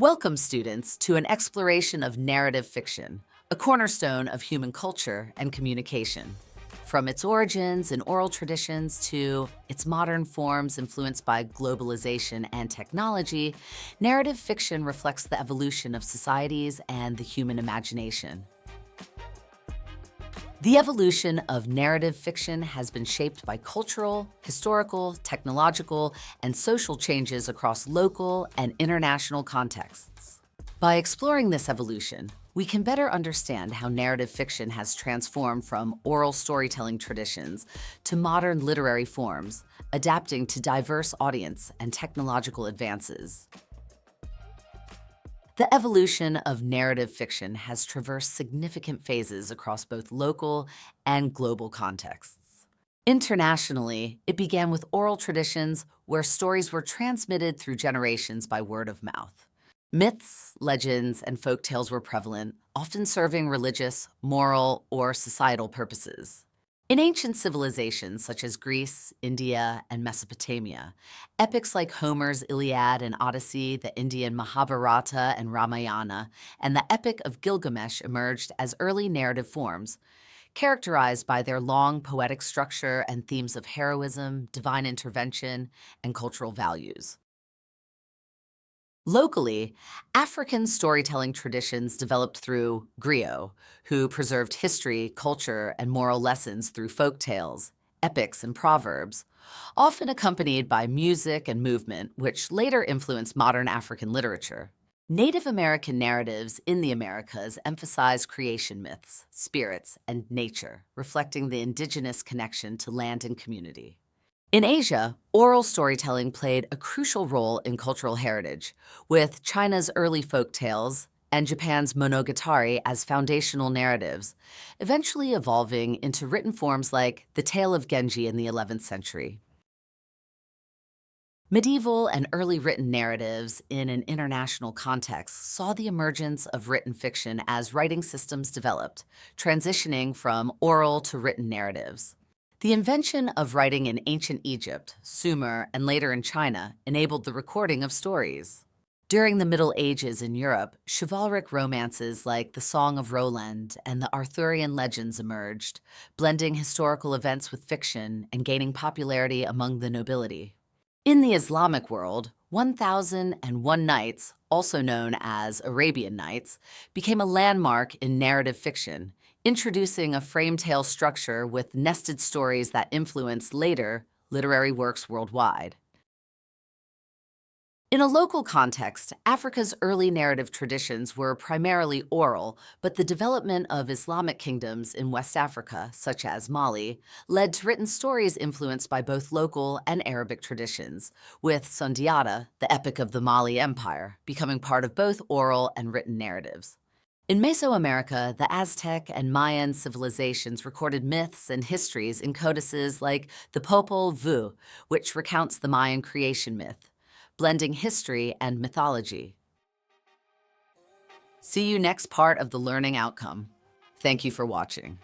Welcome, students, to an exploration of narrative fiction, a cornerstone of human culture and communication. From its origins in oral traditions to its modern forms influenced by globalization and technology, narrative fiction reflects the evolution of societies and the human imagination. The evolution of narrative fiction has been shaped by cultural, historical, technological, and social changes across local and international contexts. By exploring this evolution, we can better understand how narrative fiction has transformed from oral storytelling traditions to modern literary forms, adapting to diverse audience and technological advances. The evolution of narrative fiction has traversed significant phases across both local and global contexts. Internationally, it began with oral traditions where stories were transmitted through generations by word of mouth. Myths, legends, and folk tales were prevalent, often serving religious, moral, or societal purposes. In ancient civilizations such as Greece, India, and Mesopotamia, epics like Homer's Iliad and Odyssey, the Indian Mahabharata and Ramayana, and the Epic of Gilgamesh emerged as early narrative forms, characterized by their long poetic structure and themes of heroism, divine intervention, and cultural values. Locally, African storytelling traditions developed through griots, who preserved history, culture, and moral lessons through folk tales, epics, and proverbs, often accompanied by music and movement, which later influenced modern African literature. Native American narratives in the Americas emphasize creation myths, spirits, and nature, reflecting the indigenous connection to land and community. In Asia, oral storytelling played a crucial role in cultural heritage, with China's early folk tales and Japan's monogatari as foundational narratives, eventually evolving into written forms like the Tale of Genji in the 11th century. Medieval and early written narratives in an international context saw the emergence of written fiction as writing systems developed, transitioning from oral to written narratives. The invention of writing in ancient Egypt, Sumer, and later in China enabled the recording of stories. During the Middle Ages in Europe, chivalric romances like the Song of Roland and the Arthurian legends emerged, blending historical events with fiction and gaining popularity among the nobility. In the Islamic world, 1001 Nights, also known as Arabian Nights, became a landmark in narrative fiction, introducing a frame tale structure with nested stories that influenced later literary works worldwide. In a local context, Africa's early narrative traditions were primarily oral, but the development of Islamic kingdoms in West Africa, such as Mali, led to written stories influenced by both local and Arabic traditions, with Sundiata, the epic of the Mali Empire, becoming part of both oral and written narratives. In Mesoamerica, the Aztec and Mayan civilizations recorded myths and histories in codices like the Popol Vuh, which recounts the Mayan creation myth, blending history and mythology. See you next part of the learning outcome. Thank you for watching.